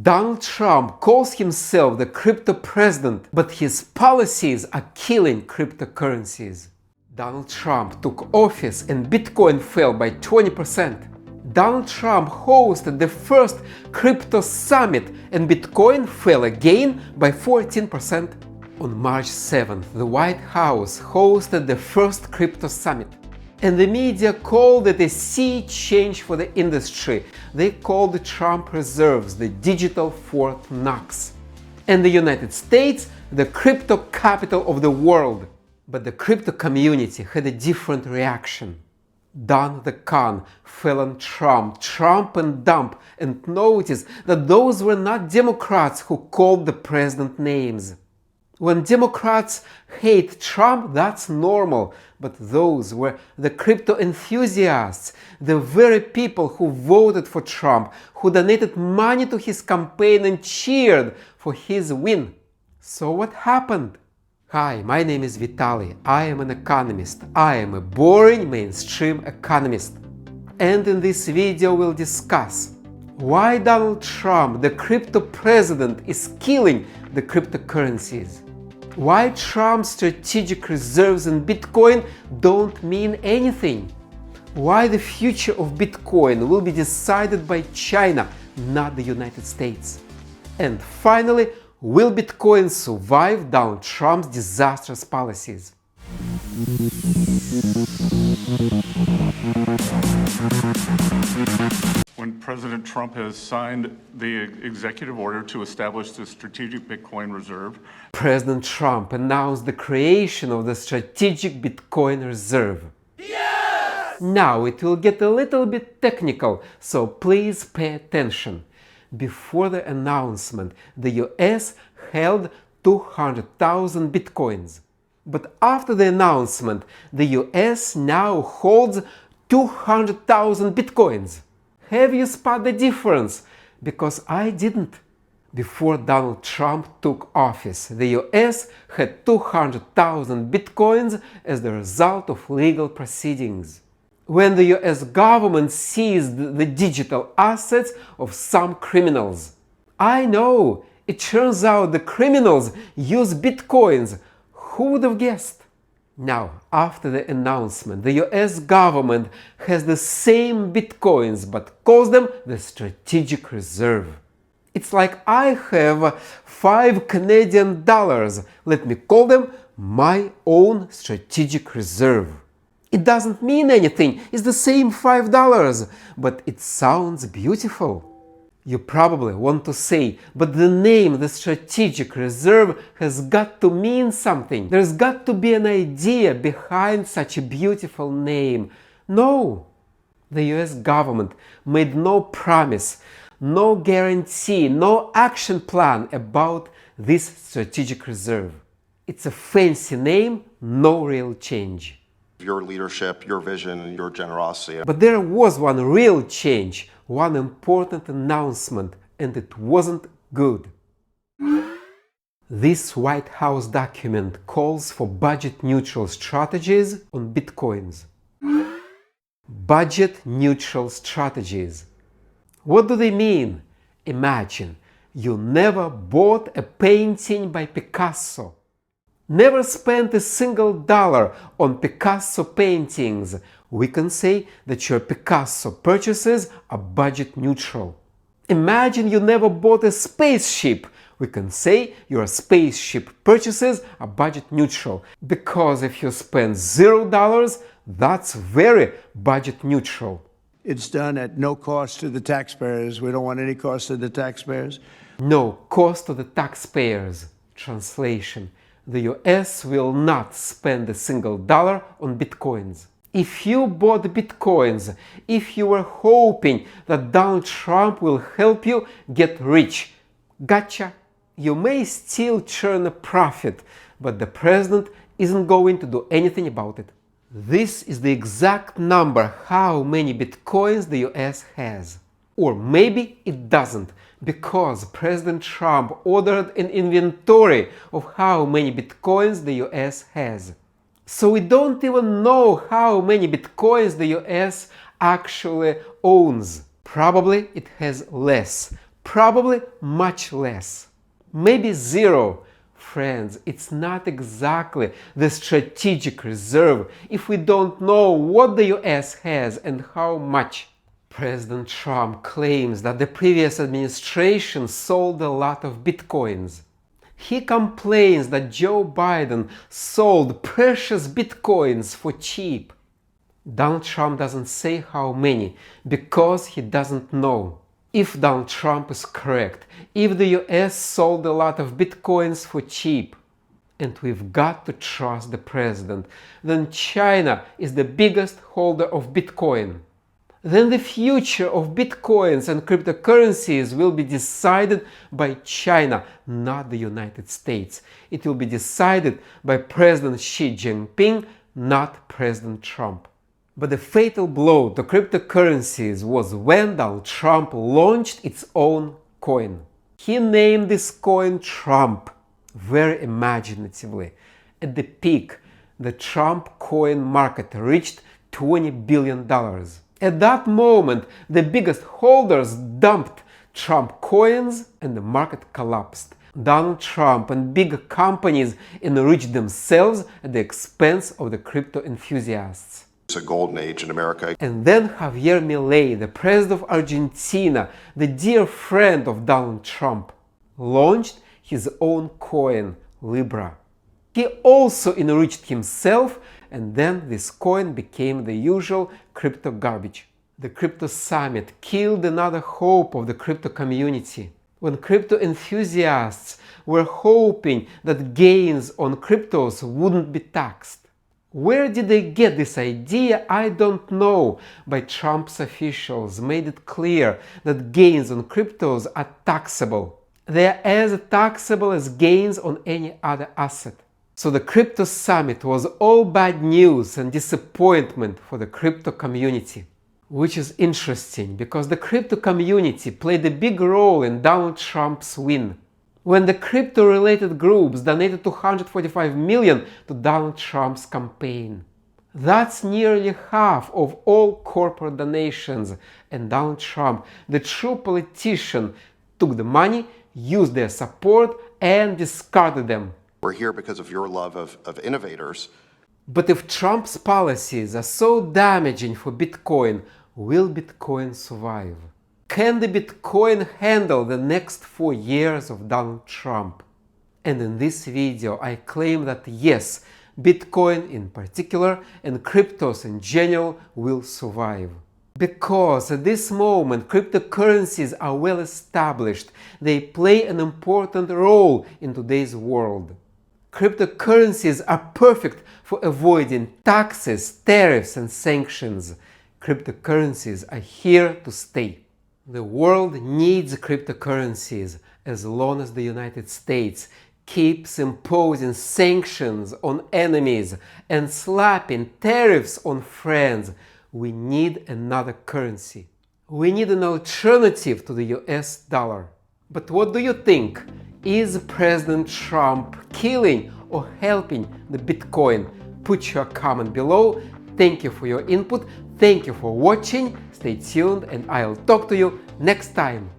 Donald Trump calls himself the crypto president, but his policies are killing cryptocurrencies. Donald Trump took office and Bitcoin fell by 20%. Donald Trump hosted the first crypto summit and Bitcoin fell again by 14%. On March 7th, the White House hosted the first crypto summit. And the media called it a sea change for the industry. They called the Trump reserves the digital Fort Knox. And the United States, the crypto capital of the world. But the crypto community had a different reaction. Don the Con fell on Trump and dump, and noticed that those were not Democrats who called the president names. When Democrats hate Trump, that's normal, but those were the crypto enthusiasts, the very people who voted for Trump, who donated money to his campaign and cheered for his win. So what happened? Hi, my name is Vitaly. I am an economist. I am a boring mainstream economist. And in this video we'll discuss why Donald Trump, the crypto president, is killing the cryptocurrencies. Why Trump's strategic reserves in Bitcoin don't mean anything. Why the future of Bitcoin will be decided by China, not the United States. And finally, will Bitcoin survive Donald Trump's disastrous policies? When President Trump has signed the executive order to establish the strategic Bitcoin reserve, President Trump announced the creation of the strategic Bitcoin reserve. Yes! Now it will get a little bit technical, so please pay attention. Before the announcement, the US held 200,000 Bitcoins. But after the announcement, the US now holds 200,000 Bitcoins. Have you spot the difference? Because I didn't. Before Donald Trump took office, the US had 200,000 Bitcoins as the result of legal proceedings. When the US government seized the digital assets of some criminals. I know, it turns out the criminals use Bitcoins. Who would have guessed? Now, after the announcement, the US government has the same Bitcoins but calls them the strategic reserve. It's like I have 5 Canadian dollars. Let me call them my own strategic reserve. It doesn't mean anything, it's the same $5, but it sounds beautiful. You probably want to say, but the name, the strategic reserve, has got to mean something. There's got to be an idea behind such a beautiful name. No, the US government made no promise, no guarantee, no action plan about this strategic reserve. It's a fancy name, no real change. Your leadership, your vision, and your generosity. But there was one real change, one important announcement, and it wasn't good. This White House document calls for budget-neutral strategies on Bitcoins. Budget-neutral strategies. What do they mean? Imagine you never bought a painting by Picasso. Never spent a single dollar on Picasso paintings. We can say that your Picasso purchases are budget neutral. Imagine you never bought a spaceship. We can say your spaceship purchases are budget neutral. Because if you spend $0, that's very budget neutral. It's done at no cost to the taxpayers. We don't want any cost to the taxpayers. No cost to the taxpayers. Translation. The US will not spend a single dollar on Bitcoins. If you bought Bitcoins, if you were hoping that Donald Trump will help you get rich, gotcha! You may still turn a profit, but the president isn't going to do anything about it. This is the exact number how many Bitcoins the US has. Or maybe it doesn't, because President Trump ordered an inventory of how many Bitcoins the US has. So we don't even know how many Bitcoins the US actually owns. Probably it has less. Probably much less. Maybe zero. Friends, it's not exactly the strategic reserve if we don't know what the US has and how much. President Trump claims that the previous administration sold a lot of bitcoins. He complains that Joe Biden sold precious bitcoins for cheap. Donald Trump doesn't say how many because he doesn't know. If Donald Trump is correct, if the US sold a lot of bitcoins for cheap, and we've got to trust the president, then China is the biggest holder of Bitcoin. Then the future of bitcoins and cryptocurrencies will be decided by China, not the United States. It will be decided by President Xi Jinping, not President Trump. But the fatal blow to cryptocurrencies was when Donald Trump launched its own coin. He named this coin Trump, very imaginatively. At the peak, the Trump coin market reached $20 billion. At that moment, the biggest holders dumped Trump coins and the market collapsed. Donald Trump and big companies enriched themselves at the expense of the crypto enthusiasts. It's a golden age in America. And then Javier Milei, the president of Argentina, the dear friend of Donald Trump, launched his own coin, Libra. He also enriched himself, and then this coin became the usual crypto garbage. The crypto summit killed another hope of the crypto community. When crypto enthusiasts were hoping that gains on cryptos wouldn't be taxed. Where did they get this idea? I don't know, but Trump's officials made it clear that gains on cryptos are taxable. They are as taxable as gains on any other asset. So the crypto summit was all bad news and disappointment for the crypto community. Which is interesting because the crypto community played a big role in Donald Trump's win. When the crypto-related groups donated $245 million to Donald Trump's campaign. That's nearly half of all corporate donations, and Donald Trump, the true politician, took the money, used their support, and discarded them. We're here because of your love of innovators. But if Trump's policies are so damaging for Bitcoin, will Bitcoin survive? Can the Bitcoin handle the next 4 years of Donald Trump? And in this video I claim that yes, Bitcoin in particular and cryptos in general will survive. Because at this moment cryptocurrencies are well established, they play an important role in today's world. Cryptocurrencies are perfect for avoiding taxes, tariffs and sanctions. Cryptocurrencies are here to stay. The world needs cryptocurrencies as long as the United States keeps imposing sanctions on enemies and slapping tariffs on friends. We need another currency. We need an alternative to the US dollar. But what do you think? Is President Trump killing or helping the Bitcoin? Put your comment below. Thank you for your input. Thank you for watching. Stay tuned and I'll talk to you next time.